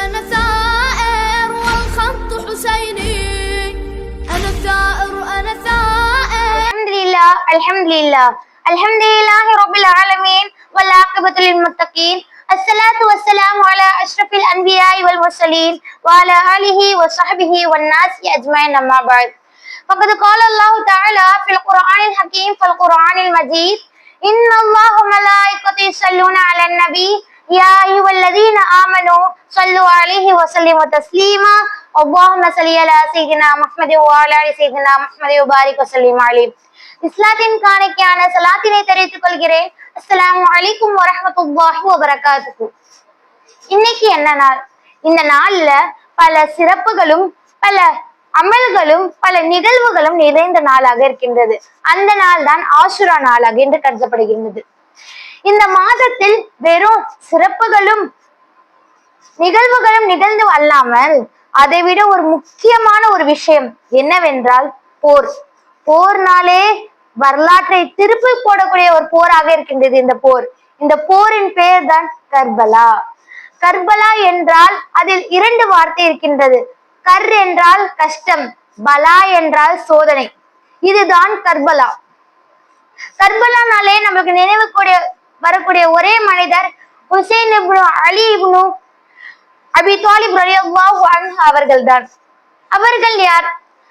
أنا ثائر والخط حسيني، أنا ثائر أنا ثائر. الحمد لله رب العالمين والعاقبة للمتقين. الصلاة والسلام على أشرف الأنبياء والمرسلين وعلى آله وصحبه والناس أجمعين، أما بعد. فقد قال الله تعالى في القرآن الحكيم في القرآن المجيد: إن الله وملائكته يصلون على النبي يا أيها الذين آمنوا صلوا عليه وسلموا تسليما. اللهم صل على سيدنا محمد وعلى آل سيدنا محمد وبارك وسلم عليه. இஸ்லாத்தின் காணிக்கையான சலாத்தினை தெரிவித்துக் கொள்கிறேன். அஸ்ஸலாமு அலைக்கும் வரஹ்மத்துல்லாஹி வபரகாத்துஹு. இன்னைக்கு என்ன நாள்? இந்த நாள்ல பல சிறப்புகளும் பல அமல்களும் பல நிகழ்வுகளும் நிறைந்த நாளாக இருக்கின்றது. அந்த நாள் தான் ஆஷுரா நாளாக என்று கருதப்படுகின்றது. இந்த மாதத்தில் வெறும் சிறப்புகளும் நிகழ்வுகளும் நிகழ்ந்து அல்லாமல் அதை விட ஒரு முக்கியமான ஒரு விஷயம் என்னவென்றால் போர். போர்னாலே வரலாற்றை திருப்பி போடக்கூடிய ஒரு போராக இருக்கின்றது இந்த போர். இந்த போரின் பெயர் தான் கர்பலா. கர்பலா என்றால் அதில் இரண்டு வார்த்தை இருக்கின்றது. கர் என்றால் கஷ்டம், பலா என்றால் சோதனை. இதுதான் கர்பலா. கர்பலானாலே நம்மளுக்கு நினைவு வரக்கூடிய ஒரே மனிதர் ஹுசைன் இப்னு அலி இப்னு அபி தாலிப் ரலியல்லாஹு அன்ஹு அவர்கள்தான். அவர்கள் யார்?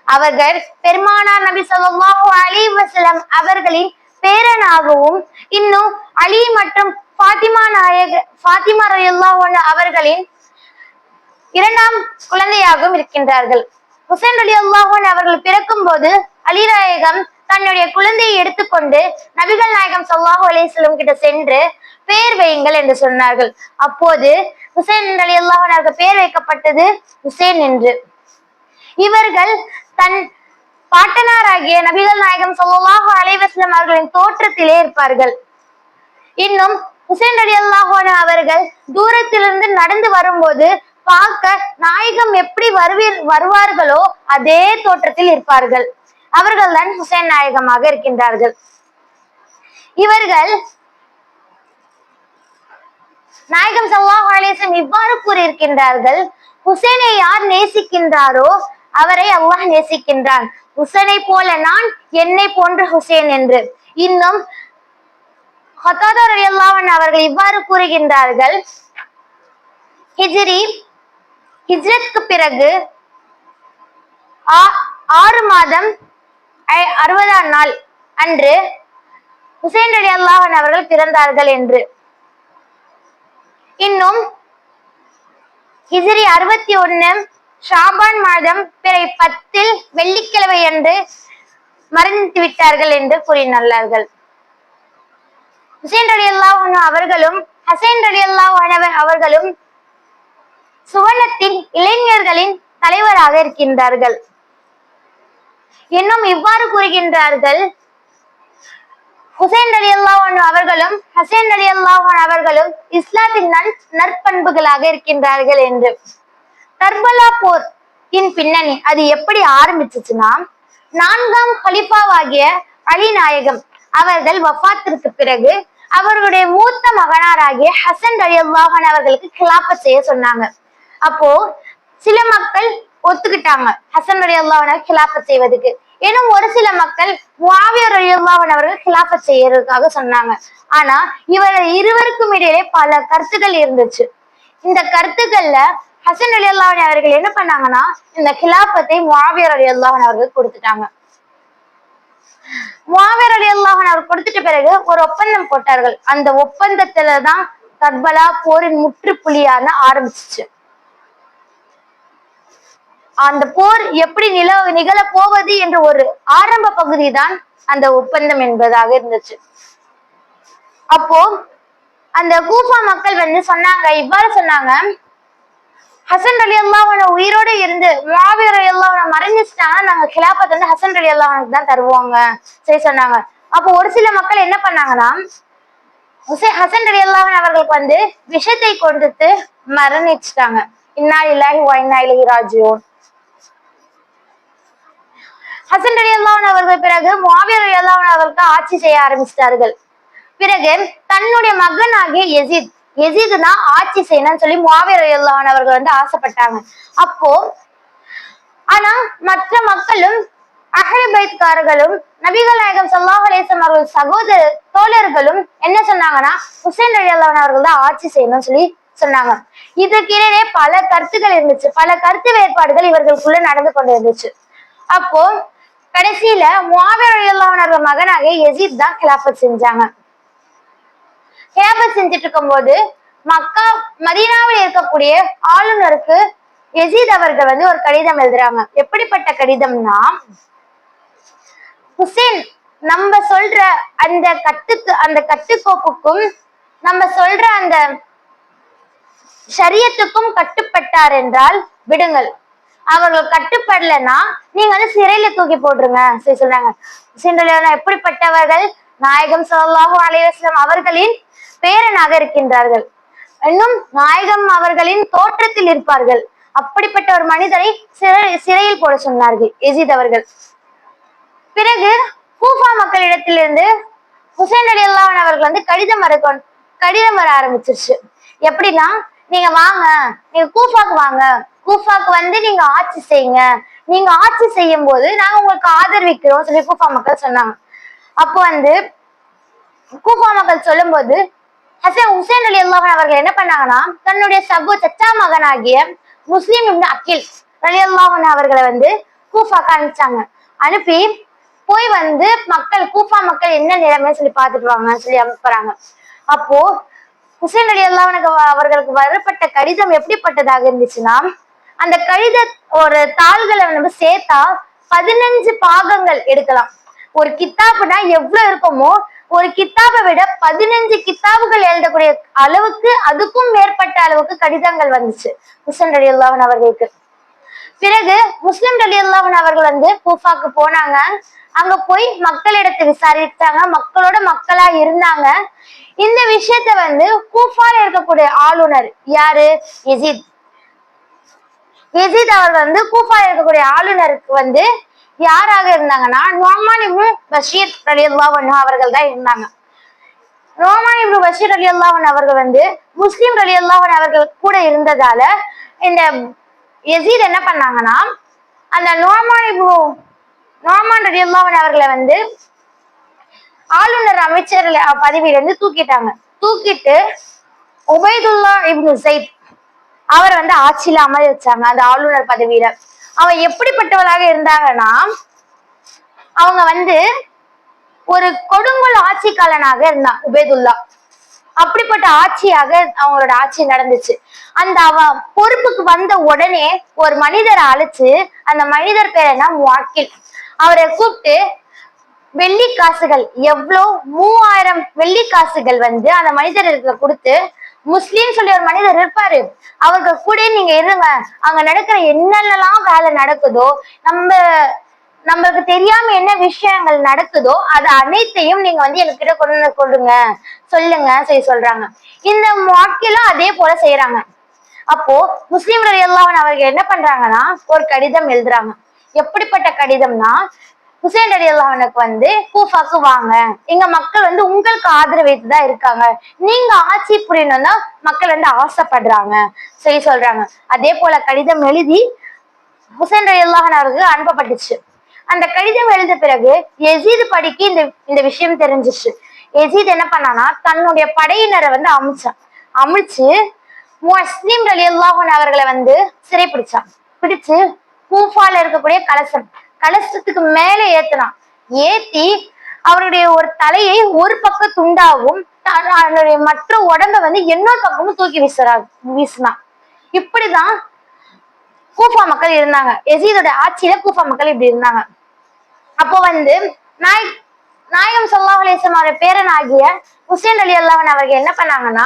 அவர்கள் பெருமானார் நபி ஸல்லல்லாஹு அலைஹி வஸல்லம் அவர்களின் பேரனாகவும் இன்னும் அலி மற்றும் ஃபாத்திமா ரலியல்லாஹு அன்ஹா அவர்களின் இரண்டாம் குழந்தையாகவும் இருக்கின்றார்கள். ஹுசைன் ரலியல்லாஹு அன்ஹு அவர்கள் பிறக்கும் போது அலி நாயகம் தன்னுடைய குழந்தையை எடுத்துக்கொண்டு நபிகள் நாயகம் ஸல்லல்லாஹு அலைஹி வஸல்லம் கிட்ட சென்று பேர் வையுங்கள் என்று சொன்னார்கள். அப்போது ஹுசைன் ரலியல்லாஹு அன்ஹு பேர் வைக்கப்பட்டது ஹுசைன் என்று. இவர்கள் தன் பாட்டனாராகிய நபிகள் நாயகம் ஸல்லல்லாஹு அலைஹி வஸல்லம் அவர்களின் தோற்றத்திலே இருப்பார்கள். இன்னும் ஹுசைன் ரலியல்லாஹு அன்ஹு அவர்கள் தூரத்திலிருந்து நடந்து வரும்போது பார்க்க நாயகம் எப்படி வருவார்களோ அதே தோற்றத்தில் இருப்பார்கள். அவர்கள் தான் ஹுசைன் நாயகமாக இருக்கின்றார்கள். இவர்கள் நாயகம் ஸல்லல்லாஹு அலைஹி வஸல்லம் இவ்வாறு கூறியிருக்கின்றார்கள்: ஹுசைனை யார் நேசிக்கின்றாரோ அவரை அல்லாஹ் நேசிக்கின்றான். ஹுசைனை போல நான், என்னை போன்ற ஹுசைன் என்று. இன்னும் கதாதா ரலியல்லாஹு அன்ஹு அவர்கள் இவ்வாறு கூறுகின்றார்கள்: ஹிஜ்ரத்துக்கு பிறகு 6 மாதம் 60ஆம் நாள் அன்று ஹுசைன் ரலியல்லாஹு அன்ஹு அவர்கள் பிறந்தார்கள் என்று. இன்னும் ஹிஜ்ரி 61 ஷாபான் மாதம் பிறை 10 வெள்ளிக்கிழமை என்று மரணித்து விட்டார்கள் என்று கூறினார்கள். ஹுசைன் ரலியல்லாஹு அன்ஹு அவர்களும் ஹசன் ரலியல்லாஹு அன்ஹு அவர்களும் சுவனத்தின் இளைஞர்களின் தலைவராக இருக்கின்றார்கள். இன்னும் இவ்வாறு கூறுகின்றார்கள்: ஹுசைன் ரலியல்லாஹு அன்ஹு அவர்களும் ஹசன் ரலியல்லாஹு அன்ஹு அவர்களும் இஸ்லாத்தின் நற்பண்புகளாக இருக்கின்றார்கள் என்று. கர்பலா போர் பின்னணி அது எப்படி ஆரம்பிச்சுச்சுன்னா, 4ஆம் கலிஃபாவாகிய அலி நாயகம் அவர்கள் வஃபாத்திற்கு பிறகு அவர்களுடைய மூத்த மகனாராகிய ஹசன் ரலியல்லாஹு அன்ஹு அவர்களுக்கு கிலாஃபத் செய்ய சொன்னாங்க. அப்போ சில மக்கள் ஒத்துக்கிட்டாங்க ஹசன் ரலியல்லாஹு அன்ஹு கிலாஃபத் செய்வதற்கு. இன்னும் ஒரு சில மக்கள் முஆவியா ரலியல்லாஹு அன்ஹு அவர்கள் கிலாஃபத் செய்யறதுக்காக சொன்னாங்க. ஆனா இவர்கள் இருவருக்கும் இடையிலே பல கருத்துக்கள் இருந்துச்சு. இந்த கருத்துக்கள்ல ஹசன் ரலியல்லாஹு அன்ஹு அவர்கள் என்ன பண்ணாங்கன்னா, இந்த கிலாஃபத்தை முஆவியா ரலியல்லாஹு அன்ஹு அவர்கள் கொடுத்துட்டாங்க. முஆவியா ரலியல்லாஹு அன்ஹு அவர் கொடுத்துட்ட பிறகு ஒரு ஒப்பந்தம் போட்டார்கள். அந்த ஒப்பந்தத்துலதான் கர்பலா போரின் முற்றுப்புள்ளியான ஆரம்பிச்சிச்சு. அந்த போர் எப்படி நிகழ போவது என்ற ஒரு ஆரம்ப பகுதி தான் அந்த ஒப்பந்தம் என்பதாக இருந்துச்சு. அப்போ அந்த கூஃபா மக்கள் சொன்னாங்க, இவ்வாறு சொன்னாங்க: ஹசன் ரலியல்லாஹு அன்ஹு உயிரோடு இருந்து முஆவியா ரலியல்லாஹு அன்ஹு மரணிச்சிட்டாங்கன்னா நாங்க கிலாஃபத் ஹசன் ரலியல்லாஹு அன்ஹுக்கு தான் தருவாங்க சரி சொன்னாங்க. அப்போ ஒரு சில மக்கள் என்ன பண்ணாங்கன்னா, ஹசன் ரலியல்லாஹு அன்ஹு அவர்களுக்கு விஷத்தை கொடுத்து மரணிச்சிட்டாங்க. இன்னா லில்லாஹி வ இன்னா இலைஹி ராஜிஊன். ஹசன் ரலியல்லாஹு அன்ஹு அவர்கள் பிறகு முஆவியா ரலியல்லாஹு அன்ஹு அவர்களுக்கு ஆட்சி செய்ய ஆரம்பிச்சிட்டார்கள். பிறகு தன்னுடைய மகனாகிய யசீத் எசீது தான் ஆட்சி செய்யணும்னு சொல்லி முஆவியா ரலியல்லாஹு அன்ஹு அவர்கள் வந்து ஆசைப்பட்டாங்க. அப்போ ஆனா மற்ற மக்களும் அஹ்லுல் பைத்காரர்களும் நபிகள் நாயகம் ஸல்லல்லாஹு அலைஹி வஸல்லம் அவர்கள் சகோதர தோழர்களும் என்ன சொன்னாங்கன்னா ஹுசைன் ரலியல்லாஹு அன்ஹு அவர்கள் தான் ஆட்சி செய்யணும்னு சொல்லி சொன்னாங்க. இதுக்கிடையே பல கருத்துக்கள் இருந்துச்சு, பல கருத்து வேறுபாடுகள் இவர்களுக்குள்ள நடந்து கொண்டு இருந்துச்சு. அப்போ கடைசியில முஆவியா ரலியல்லாஹு அன்ஹு அவர்கள் மகனாக யசீத் தான் கிலாஃபத் செஞ்சாங்க. கிலாஃபத் செஞ்சுட்டு இருக்கும்போது மக்கா மதீனாவில் இருக்கக்கூடிய ஆளுநருக்கு யசீத் அவர்கள் வந்து ஒரு கடிதம் எழுதுறாங்க. எப்படிப்பட்ட கடிதம்னா, ஹுசைன் நம்ம சொல்ற அந்த கட்டுக்கோப்புக்கும் நம்ம சொல்ற அந்த ஷரியத்துக்கும் கட்டுப்பட்டார் என்றால் விடுங்கள், அவர்கள் கட்டுப்படலைன்னா நீங்க வந்து சிறையில தூக்கி போட்டுருங்க சரி சொல்றாங்க. ஹுசைன் ரலியல்லாஹு அன்ஹு எப்படிப்பட்டவர்கள்? நாயகம் ஸல்லல்லாஹு அலைஹி வஸல்லம் அவர்களின் பேரனாக இருக்கின்றார்கள், இன்னும் நாயகம் அவர்களின் தோற்றத்தில் இருப்பார்கள். அப்படிப்பட்ட ஒரு மனிதரை சிறையில் போட சொன்னார்கள் யசீத் அவர்கள். பிறகு கூஃபா மக்களிடத்திலிருந்து ஹுசைன் ரலியல்லாஹு அன்ஹு அவர்கள் வந்து கடிதம் வர ஆரம்பிச்சிருச்சு. எப்படின்னா, நீங்க வாங்க, நீங்க கூஃபாக்கு வாங்க, கூஃபாக்கு வந்து நீங்க ஆட்சி செய்யுங்க, நீங்க ஆட்சி செய்யும் போது நாங்க உங்களுக்கு ஆதரவிக்கிறோம் சொல்லி கூஃபா மக்கள் சொன்னாங்க. அப்போ வந்து கூஃபா மக்கள் சொல்லும் போது ஹுசைன் ரலியல்லாஹு அன்ஹு அவர்கள் என்ன பண்ணாங்கன்னா, தன்னுடைய சச்சா மகனாகிய முஸ்லிம் இப்னு அக்கீல் ரலியல்லாஹு அன்ஹு அவர்களை வந்து கூஃபாக்கு அனுப்பிச்சாங்க. அனுப்பி போய் வந்து கூஃபா மக்கள் என்ன நிலைமை சொல்லி பார்த்துட்டு வாங்கன்னு சொல்லி அனுப்புறாங்க. அப்போ ஹுசைன் ரலியல்லாஹு அன்ஹு அவர்களுக்கு வரப்பட்ட கடிதம் எப்படிப்பட்டதாக இருந்துச்சுன்னா, அந்த கடித ஒரு தாள்களை நம்ம சேர்த்தா 15 பாகங்கள் எடுக்கலாம். ஒரு கித்தாபுனா எவ்வளவு இருக்குமோ ஒரு கித்தாபை விட 15 கித்தாபுகள் எழுதக்கூடிய அளவுக்கு, அதுக்கும் மேற்பட்ட அளவுக்கு கடிதங்கள் வந்துச்சு ஹுசைன் ரலியல்லாஹு அன்ஹு அவர்களுக்கு. பிறகு முஸ்லிம் ரலியல்லாஹு அன்ஹு அவர்கள் வந்து கூஃபாக்கு போனாங்க. அங்க போய் மக்களிடத்தை விசாரிச்சாங்க, மக்களோட மக்களா இருந்தாங்க. இந்த விஷயத்த வந்து கூஃபால இருக்கக்கூடிய ஆளுநர் யாரு? யசீத் அவர்கள் வந்து கூஃபால இருக்கக்கூடிய ஆளுநருக்கு வந்து யாராக இருந்தாங்கன்னா நுஅமான் இப்னு பஷீர் ரலியல்லாஹு அன்ஹு அவர்கள் தான் இருந்தாங்க. நுஅமான் இப்னு பஷீர் ரலியல்லாஹு அன்ஹு அவர்கள் வந்து முஸ்லிம் ரலியல்லாஹு அன்ஹு அவர்கள் கூட இருந்ததால இந்த யசீத் என்ன பண்ணாங்கன்னா, அந்த நுஅமான் ரலியல்லாஹு அன்ஹு அவர்களை வந்து ஆளுநர் அமைச்சர் பதவியிலிருந்து தூக்கிட்டாங்க. தூக்கிட்டு உபைதுல்லா இப்னு ஸைத் அவரை வந்து ஆட்சியில அமர வச்சாங்க அந்த ஆளுநர் பதவியில. அவன் எப்படிப்பட்டவளாக இருந்தாங்கன்னா, அவங்க வந்து ஒரு கொடுங்கோல் ஆட்சிக்காரனாக இருந்தான் உபைதுல்லா. அப்படிப்பட்ட ஆட்சியாக அவங்களோட ஆட்சி நடந்துச்சு. அவன் பொறுப்புக்கு வந்த உடனே ஒரு மனிதரை அழைச்சு, அந்த மனிதர் பேர் என்ன, முவாக்கில், அவரை கூப்பிட்டு வெள்ளி காசுகள் எவ்வளோ 3000 வெள்ளி காசுகள் வந்து அந்த மனிதருக்கு கொடுத்து, முஸ்லீம் சொல்லி ஒரு மனிதர் இருப்பாரு, அவருக்கு கூட நீங்க இருங்க, அங்க நடக்கிற என்னென்னலாம் வேலை நடக்குதோ, நம்மளுக்கு தெரியாம என்ன விஷயங்கள் நடக்குதோ அது அனைத்தையும் நீங்க வந்து என்கிட்ட கொடுங்க சொல்லுங்க சரி சொல்றாங்க. இந்த வாக்கிலும் அதே போல செய்யறாங்க. அப்போ முஸ்லிம் ரலியல்லாஹு அன்ஹு அவர்கள் என்ன பண்றாங்கன்னா, ஒரு கடிதம் எழுதுறாங்க. எப்படிப்பட்ட கடிதம்னா, ஹுசைன் ரலியல்லாஹு அன்ஹுக்கு வந்து கூஃபாக்கு வாங்க, எங்க மக்கள் வந்து உங்களுக்கு ஆதரவு வைத்துதான் இருக்காங்க, நீங்க ஆட்சி புரியணும் தான் மக்கள் வந்து ஆசைப்படுறாங்க சரி சொல்றாங்க. அதே போல கடிதம் எழுதி ஹுசைன் ரலியல்லாஹு அன்ஹு அவருக்கு அனுப்பப்பட்டுச்சு. அந்த கடிதம் எழுத பிறகு யசீது படிக்கு இந்த விஷயம் தெரிஞ்சிச்சு. யசீத் என்ன பண்ணானா, தன்னுடைய படையினரை வந்து அமிழ்ச்சு முஸ்லிம் ரலியல்லாஹு அன்ஹு அவர்களை வந்து சிறை பிடிச்சு கூஃபால இருக்கக்கூடிய கலசத்துக்கு மேலே ஏத்தினான். ஏத்தி அவருடைய ஒரு தலையை ஒரு பக்கம் துண்டாகவும் மற்ற உடம்ப வந்து இன்னொரு பக்கமும் தூக்கி வீசினான். இப்படிதான் கூஃபா மக்கள் இருந்தாங்க. யசீதோட ஆட்சியில கூஃபா மக்கள் இப்படி இருந்தாங்க. அப்போ வந்து நாயகம் ஸல்லல்லாஹு அலைஹி வஸல்லம் பேரனாகிய ஹுசைன் ரலியல்லாஹு அன்ஹு அவர்கள் என்ன பண்ணாங்கன்னா,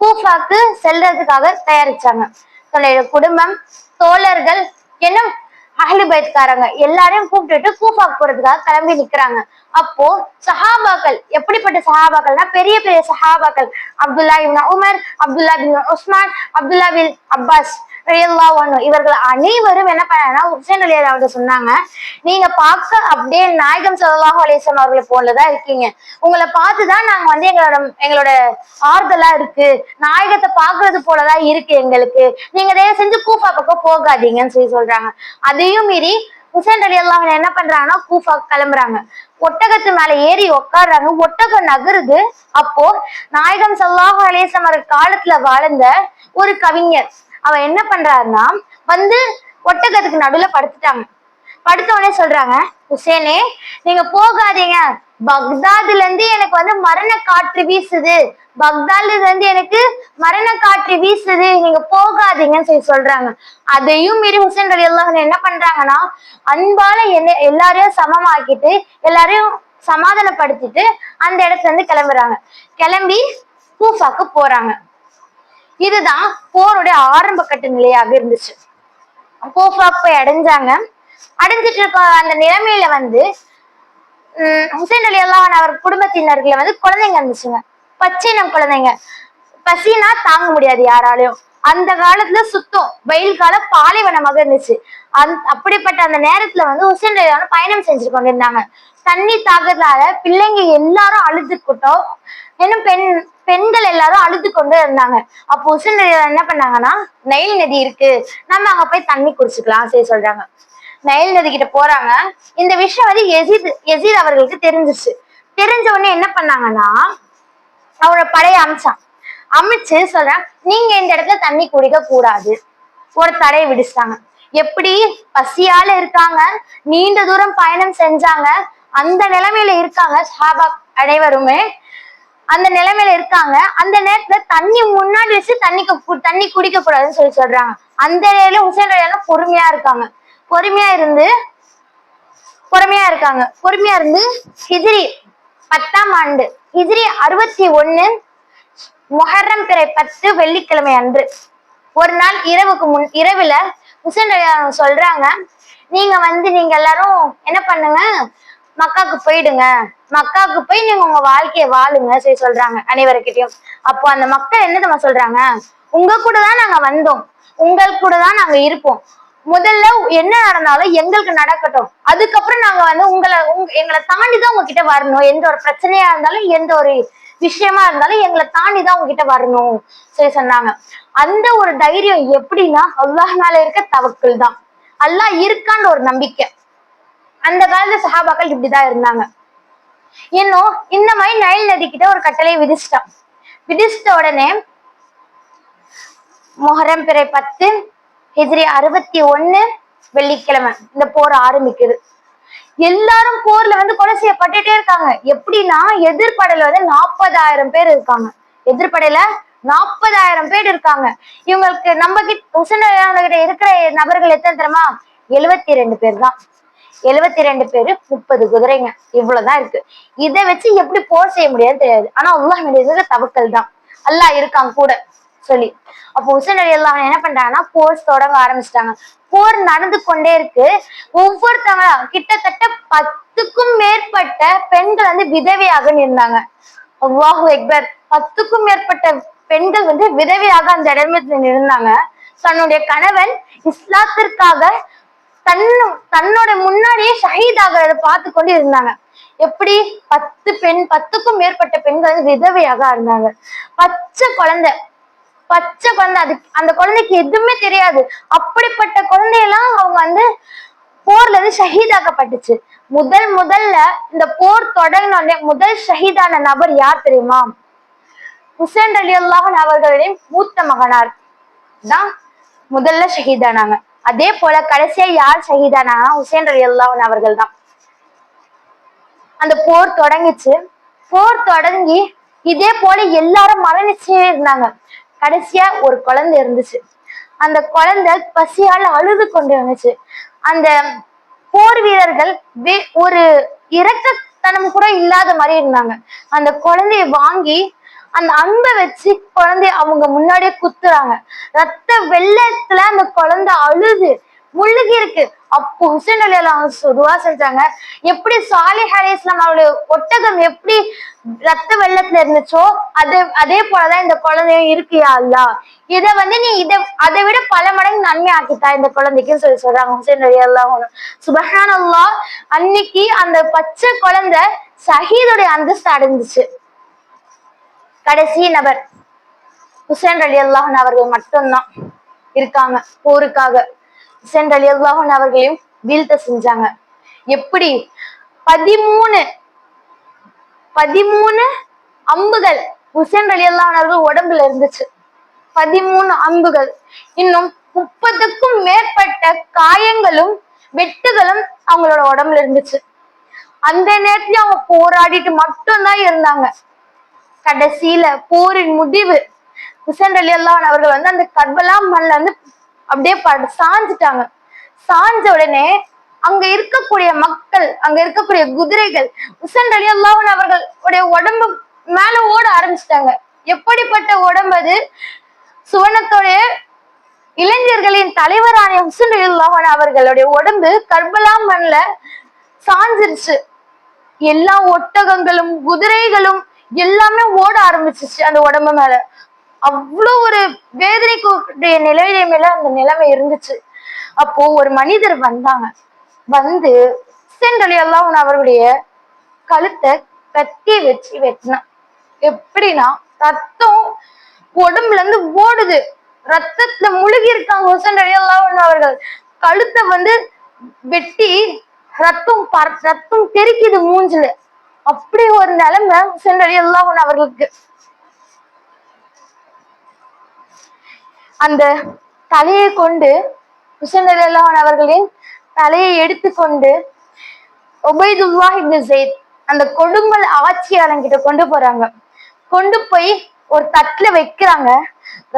கூஃபாக்கு செல்றதுக்காக தயாரிச்சாங்க. தன்னுடைய குடும்பம், தோழர்கள், இன்னும் அஹ்லு பைத்காரங்க எல்லாரையும் கூப்பிட்டுட்டு கூஃபாக்கு போறதுக்காக கிளம்பி நிக்கிறாங்க. அப்போ சஹாபாக்கள், எப்படிப்பட்ட சஹாபாக்கள்னா பெரிய பெரிய சஹாபாக்கள், அப்துல்லா இப்னு உமர், அப்துல்லா பின் உஸ்மான், அப்துல்லா பின் அப்பாஸ் ரலியல்லாஹு அன்ஹு இவர்கள் அனைவரும் என்ன பண்ணாங்கன்னா ஹுசைன் அலி அவர்கிட்ட சொன்னாங்க, நீங்க பார்க்க அப்படியே நாயகம் ஸல்லல்லாஹு அலைஹி வஸல்லம் அவர்களை போலதான் இருக்கீங்க. உங்களை பார்த்துதான் நாங்க வந்து எங்களோட ஆறுதலா இருக்கு, நாயகத்தை பாக்குறது போலதான் இருக்கு எங்களுக்கு. நீங்க தயவு செஞ்சு கூஃபா பக்கம் போகாதீங்கன்னு சொல்றாங்க. அதையும் மீறி ஹுசைன் ரலியல்லாஹு அன்ஹு என்ன பண்றாங்கன்னா கூஃபா கிளம்புறாங்க. ஒட்டகத்து மேல ஏறி உட்காடுறாங்க. ஒட்டகம் நகருது. அப்போ நாயகம் ஸல்லல்லாஹு அலைஹி வஸல்லம் காலத்துல வாழ்ந்த ஒரு கவிஞர் அவன் என்ன பண்றாருன்னா வந்து ஒட்டகத்துக்கு நடுவுல படுத்துட்டாங்க. படுத்த உடனே சொல்றாங்க, ஹுசேனே நீங்க போகாதீங்க, பக்தாதுல இருந்து எனக்கு வந்து மரண காற்று வீசுது, பக்தாதுல இருந்து எனக்கு மரண காற்று வீசுது, நீங்க போகாதீங்கன்னு சொல்றாங்க. அதையும் மீறி ஹுசைன் ரலியல்லாஹு அன்ஹு என்ன பண்றாங்கன்னா அன்பால எல்லாரையும் சமமாக்கிட்டு எல்லாரையும் சமாதானப்படுத்திட்டு அந்த இடத்துல இருந்து கிளம்புறாங்க. கிளம்பி கூஃபாக்கு போறாங்க. இதுதான் போருடைய ஆரம்ப கட்ட நிலையாக இருந்துச்சு. கூஃபா போய் அடைஞ்சாங்க. அடைஞ்சிட்டு இருக்க அந்த நிலைமையில வந்து ஹுசைன் ரலியல்லாஹு அன்ஹு அவர் குடும்பத்தினர்களை வந்து குழந்தைங்க இருந்துச்சுங்க, பச்சினம் குழந்தைங்க. பசினா தாங்க முடியாது யாராலையும். அந்த காலத்துல சுத்தம் வெயில் கால பாலைவனமாக இருந்துச்சு. அப்படிப்பட்ட அந்த நேரத்துல வந்து ஹுசைன் ரலியல்லாஹு அன்ஹு பயணம் செஞ்சு கொண்டிருந்தாங்க. தண்ணி தாக்கத்தால பிள்ளைங்க எல்லாரும் அழுதுகிட்டோம், இன்னும் பெண்கள் எல்லாரும் அழுது கொண்டு இருந்தாங்க. அப்போ ஹுசைன் ரலியல்லாஹு அன்ஹு என்ன பண்ணாங்கன்னா நைல் நதி இருக்கு, நம்ம அங்க போய் தண்ணி குடிச்சுக்கலாம் சொல்றாங்க. நைல் நதி கிட்ட போறாங்க. இந்த விஷயம் வந்து யசீத் அவர்களுக்கு தெரிஞ்சிச்சு. தெரிஞ்ச உடனே என்ன பண்ணாங்கன்னா அவரோட படையை அமைச்சு சொல்றாங்க, நீங்க இந்த இடத்துல தண்ணி குடிக்க கூடாது, ஒரு தடையை விதிச்சிட்டாங்க. எப்படி பசியால இருக்காங்க, நீண்ட தூரம் பயணம் செஞ்சாங்க, அந்த நிலைமையில இருக்காங்க சஹாபா அனைவருமே அந்த நிலைமையில இருக்காங்க. அந்த நேரத்துல தண்ணி முன்னாடி வச்சு தண்ணி குடிக்க கூடாதுன்னு சொல்றாங்க. அந்த நேரம் ஹுசைன் ரலியல்லாஹு அன்ஹு பொறுமையா இருக்காங்க. பொறுமையா இருந்து ஹிஜ்ரி 10ஆம் ஆண்டு ஹிஜ்ரி 61 முஹர்ரம் பிறை 10 வெள்ளிக்கிழமை அன்று ஒரு நாள் இரவுல ஹுசைன் ரலியல்லாஹு அன்ஹு சொல்றாங்க, நீங்க எல்லாரும் என்ன பண்ணுங்க, மக்காவுக்கு போயிடுங்க, மக்காவுக்கு போய் நீங்க உங்க வாழ்க்கைய வாழுங்க சொல்றாங்க அனைவருக்கிட்டையும். அப்போ அந்த மக்கள் என்ன நம்ம சொல்றாங்க, உங்க கூட தான் நாங்க வந்தோம், உங்கள் கூட தான் நாங்க இருப்போம், முதல்ல என்ன நடந்தாலும் எங்களுக்கு நடக்கட்டும், அதுக்கப்புறம் நாங்க வந்து எங்களை தாண்டிதான் உங்ககிட்ட வரணும், எந்த ஒரு பிரச்சனையா இருந்தாலும் எந்த ஒரு விஷயமா இருந்தாலும் எங்களை தாண்டிதான் உங்ககிட்ட வரணும் சொன்னாங்க. அந்த ஒரு தைரியம் எப்படின்னா அல்லாஹ் மேல இருக்க தவக்குல் தான், அல்லாஹ் இருக்கான்னு ஒரு நம்பிக்கை. அந்த காலத்துல சஹாபாக்கள் இப்படிதான் இருந்தாங்க. இன்னும் இந்த மாதிரி நைல் நதி கிட்ட ஒரு கட்டளை விதிச்சிட்ட உடனே முஹர்ரம் பிறை 10 ஹிஜ்ரி 61 வெள்ளிக்கிழமை இந்த போர் ஆரம்பிக்குது. எல்லாரும் போர்ல வந்து கொலை செய்யப்பட்டுட்டே இருக்காங்க. எப்படின்னா எதிர்படையில வந்து 40,000 பேர் இருக்காங்க. எதிர்படையில 40,000 பேர் இருக்காங்க. இவங்களுக்கு நம்ம ஹுசைன் ரலியல்லாஹு அன்ஹு கிட்ட இருக்கிற நபர்கள் எத்தனை தெரியுமா? 72 பேர் தான். 72 பேரு 30 குதிரைங்க, இவ்வளவுதான் இருக்கு. இதை வச்சு எப்படி போர் செய்ய முடியாதுன்னு தெரியாது. ஆனா அல்லாஹ் மீது தவக்கல் தான், அல்லாஹ் இருக்காங்க கூட சொல்லி. அப்போ ஹுசைன் ரலியல்லாஹு அன்ஹு என்ன பண்றாங்கன்னா போர் தொடங்க ஆரம்பிச்சிட்டாங்க. போர் நடந்து கொண்டே இருக்கு. ஒவ்வொருத்தவங்களா கிட்டத்தட்ட 10க்கும் மேற்பட்ட பெண்கள் வந்து விதவையாக இருந்தாங்க. அல்லாஹு அக்பர். 10க்கும் மேற்பட்ட பெண்கள் வந்து விதவையாக அந்த இடத்துல இருந்தாங்க. தன்னுடைய கணவன் இஸ்லாத்திற்காக தன்னோட முன்னாடியே ஷஹீதாகிறத பார்த்து கொண்டு இருந்தாங்க. எப்படி 10க்கும் மேற்பட்ட பெண்கள் வந்து விதவையாக இருந்தாங்க. பச்சை குழந்தை அந்த குழந்தைக்கு எதுவுமே தெரியாது. அப்படிப்பட்ட குழந்தையெல்லாம் அவங்க வந்து போர்ல இருந்து ஷஹீதாக்கப்பட்டுச்சு. முதல்ல இந்த போர் தொடங்கின முதல் ஷஹீதான நபர் யார் தெரியுமா? ஹுசைன் ரலியல்லாஹு அன்ஹு அவர்களின் மூத்த மகனார் தான் முதல்ல ஷஹீதானாங்க. அதே போல கடைசியா யார் ஷஹீதானாங்க? ஹுசைன் ரலியல்லாஹு அன்ஹு அவர்கள் தான். அந்த போர் தொடங்கிச்சு. போர் தொடங்கி இதே போல எல்லாரும் மரணிச்சே இருந்தாங்க. கடைசியா ஒரு குழந்தை இருந்துச்சு. அந்த குழந்தை பசியால் அழுது கொண்டு இருந்துச்சு. அந்த போர் வீரர்கள் ஒரு இரக்கத்தனம் கூட இல்லாத மாதிரி இருந்தாங்க. அந்த குழந்தைய வாங்கி அந்த அன்பை வச்சு குழந்தைய அவங்க முன்னாடியே குத்துறாங்க. ரத்த வெள்ளத்துல அந்த குழந்தை அழுது முழுகி இருக்கு. அப்போ ஹுசைன் அலி அல்லாஹ் துவா செஞ்சாங்க. எப்படி சாலிஹ் அலைஹிஸ்ஸலாம் அவருடைய ஒட்டகம் எப்படி ரத்த வெள்ளத்துல இருந்துச்சோ அதே போலதான் இந்த குழந்தையும் இருக்கியா அல்லா, இத நீ அதை விட பல மடங்கு நன்மை ஆக்கித்தா இந்த குழந்தைக்குன்னு சொல்றாங்க ஹுசைன் அலி அல்லாஹ். சுப்ஹானல்லாஹ், அன்னைக்கு அந்த பச்சை குழந்தை ஷஹீதுடைய அந்தஸ்து அடைஞ்சிச்சு. கடைசி நபர் ஹுசைன் ரலியல்லாஹு அன்ஹு அவர்கள் மட்டும்தான் இருக்காங்க போருக்காக. ஹுசைன் ரலியல்லாஹு அன்ஹு அவர்களையும் வீழ்த்த செஞ்சாங்க. எப்படி 13 அம்புகள் ஹுசைன் ரலியல்லாஹு அன்ஹு அவர்கள் உடம்புல இருந்துச்சு. 13 அம்புகள், இன்னும் 30க்கும் மேற்பட்ட காயங்களும் வெட்டுகளும் அவங்களோட உடம்புல இருந்துச்சு. அந்த நேரத்துல அவங்க போராடிட்டு மட்டும்தான் இருந்தாங்க. கடைசியில போரின் முடிவு ஹுசைன் ரலியல்லாஹு அன்ஹு அவர்கள் அந்த கர்பலா மண்ல அப்படியே சாஞ்சிட்டாங்க. சாஞ்ச உடனே அங்க இருக்கக்கூடிய மக்கள், அங்க இருக்கக்கூடிய குதிரைகள் ஹுசைன் ரலியல்லாஹு அன்ஹு அவர்களுடைய உடம்பு மேல ஓட ஆரம்பிச்சிட்டாங்க. எப்படிப்பட்ட உடம்பு அது! சுவனத்தோடைய இளைஞர்களின் தலைவரான ஹுசைன் ரலியல்லாஹு அன்ஹு அவர்களுடைய உடம்பு கர்பலா மண்ல சாஞ்சிருச்சு. எல்லா ஒட்டகங்களும் குதிரைகளும் எல்லாமே ஓட ஆரம்பிச்சிச்சு அந்த உடம்பு மேல. அவ்வளவு ஒரு வேதனைக்குரிய நிலைமையில அந்த நிலைமை இருந்துச்சு. அப்போ ஒரு மனிதர் வந்தாங்க. ஹுசைன் ரலியல்லாஹு அன்ஹு அவர்களுடைய கழுத்தை கத்தி வச்சு வெட்டினான். எப்படின்னா, ரத்தம் உடம்புல இருந்து ஓடுது, ரத்தத்துல முழுகி இருக்காங்க ஹுசைன் ரலியல்லாஹு அன்ஹு அவர்கள். கழுத்தை வெட்டி ரத்தம் தெறிக்குது மூஞ்சில. அப்படி ஒரு நிலைமை ஹுசைன் ரலியல்லாஹு அன்ஹு அவர்களுக்கு. அந்த தலையை கொண்டு ஹுசைன் ரலியல்லாஹு அன்ஹு அவர்களின் தலையை எடுத்துக்கொண்டு உபைதுல்லாஹ் இப்னு ஸைத் அந்த கொடுங்கல் ஆட்சியாளங்கிட்ட கொண்டு போறாங்க. கொண்டு போய் ஒரு தட்டுல வைக்கிறாங்க.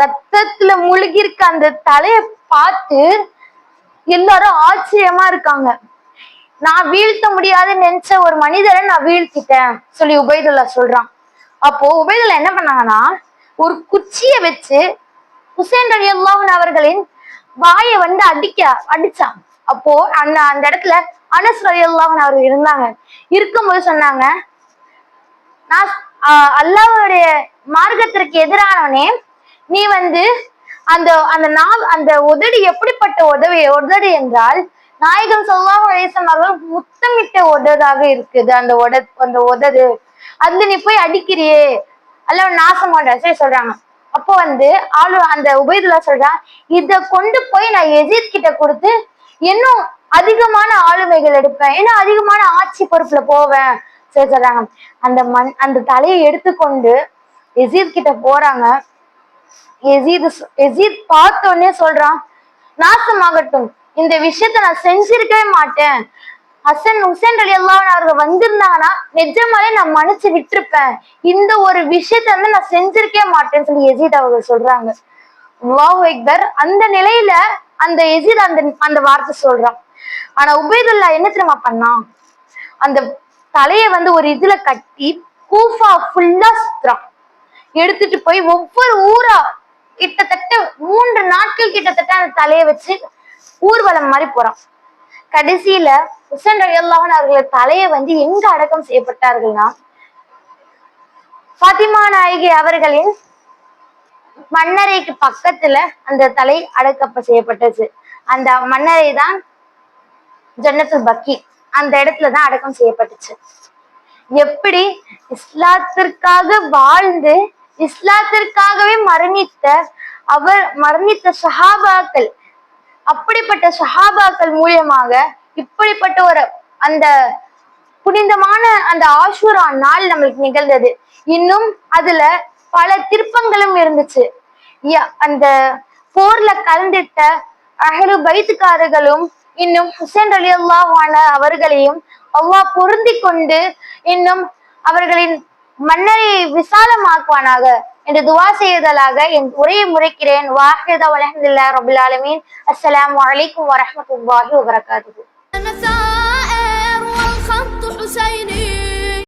ரத்தத்துல முழுகி இருக்க அந்த தலையை பார்த்து எல்லாரும் ஆச்சரியமா இருக்காங்க. நான் வீழ்த்த முடியாதுன்னு நினைச்ச ஒரு மனிதரை நான் வீழ்த்திட்டேன் சொல்லி உபைதுல்லா சொல்றான். அப்போ உபைதுல்லா என்ன பண்ணாங்கன்னா, ஒரு குச்சியை வச்சு ஹுசைன் ரலியல்லாஹு அன்ஹு அவர்களின் வாயை அடிச்சான். அப்போ அந்த இடத்துல அனஸ் ரலியல்லாஹு அன்ஹு அவர்கள் இருந்தாங்க. இருக்கும்போது சொன்னாங்க, நான் அல்லாஹ்வுடைய மார்க்கத்திற்கு எதிரானவனே, நீ அந்த உதடு எப்படிப்பட்ட உதடு என்றால் நாயகம் ஸல்லல்லாஹு அலைஹி வஸல்லம் அவர்கள் முத்தமிட்ட உதடாக இருக்குது. அந்த உதடு அதுல நீ போய் அடிக்கிறியே, அல்லாஹ் நாசமாட்ட சரி சொல்றாங்க. அப்போ அந்த உபைதுல்லா சொல்றான், இத கொண்டு போய் நான் யசீத் கிட்ட கொடுத்து இன்னும் அதிகமான ஆளுமைகள் எடுப்பேன், இன்னும் அதிகமான ஆட்சி பொறுப்புல போவேன் சரி சொல்றாங்க. அந்த தலையை எடுத்துக்கொண்டு யசீத் கிட்ட போறாங்க. யசீத் பார்த்தோன்னே சொல்றான், நாசமாகட்டும், இந்த விஷயத்த நான் செஞ்சிருக்கவே மாட்டேன். ஹுசைன் ரலியல்லாஹு அன்ஹு அவர்கள் வந்திருந்தாங்கன்னா நிஜமாலே நான் மன்னிச்சு விட்டுருப்பேன். இந்த ஒரு விஷயத்த நான் செஞ்சிருக்கவே மாட்டேன்னு சொல்லி யசீத் அவர்கள் சொல்றாங்க. அல்லாஹு அக்பர். அந்த நிலையில அந்த யசீத் அந்த வார்த்தை சொல்றான். ஆனா உபைதுல்லா என்ன தெரியுமா பண்ணான், அந்த தலையை ஒரு இதுல கட்டி கூஃபா ஃபுல்லா சுத்துறான். எடுத்துட்டு போய் ஒவ்வொரு ஊரா கிட்டத்தட்ட 3 நாட்கள் கிட்டத்தட்ட அந்த தலையை வச்சு ஊர்வலம் மாதிரி போறான். கடைசியில ஹுசைன் ரலியல்லாஹு அன்ஹு அவர்கள் தலையை எங்க அடக்கம் செய்யப்பட்டார்கள்னா, ஃபாத்திமா நாயகி அவர்களின் மன்னரைக்கு பக்கத்துல அந்த தலை அடக்கப்ப செய்யப்பட்டுச்சு. அந்த மன்னரை தான் ஜன்னத்துல் பக்கி, அந்த இடத்துலதான் அடக்கம் செய்யப்பட்டுச்சு. எப்படி இஸ்லாத்திற்காக வாழ்ந்து இஸ்லாத்திற்காகவே மரணித்த சஹாபாக்கள், அப்படிப்பட்ட சஹாபாக்கள் மூலியமாக இப்படிப்பட்ட ஒரு அந்த புனிதமான அந்த ஆஷூரா நாள் நம்மளுக்கு நிகழ்ந்தது. இன்னும் அதுல பல திருப்பங்களும் இருந்துச்சு. அந்த போர்ல கலந்துட்ட அஹ்லு பைத்துக்காரர்களும் இன்னும் ஹுசைன் ரலியல்லாஹு அன்ஹு அவர்களையும் அல்லாஹ் பொருந்தி கொண்டு இன்னும் அவர்களின் மன்னரை விசாலமாக்குவானாக என்று துவா செய்தலாக என் உரையை முறைக்கிறேன். வாஹிதா வல்ஹம்துலில்லாஹி ரப்பில் ஆலமீன். அஸ்ஸலாமு அலைக்கும் வரஹ்மத்துல்லாஹி வபரகாத்துஹு.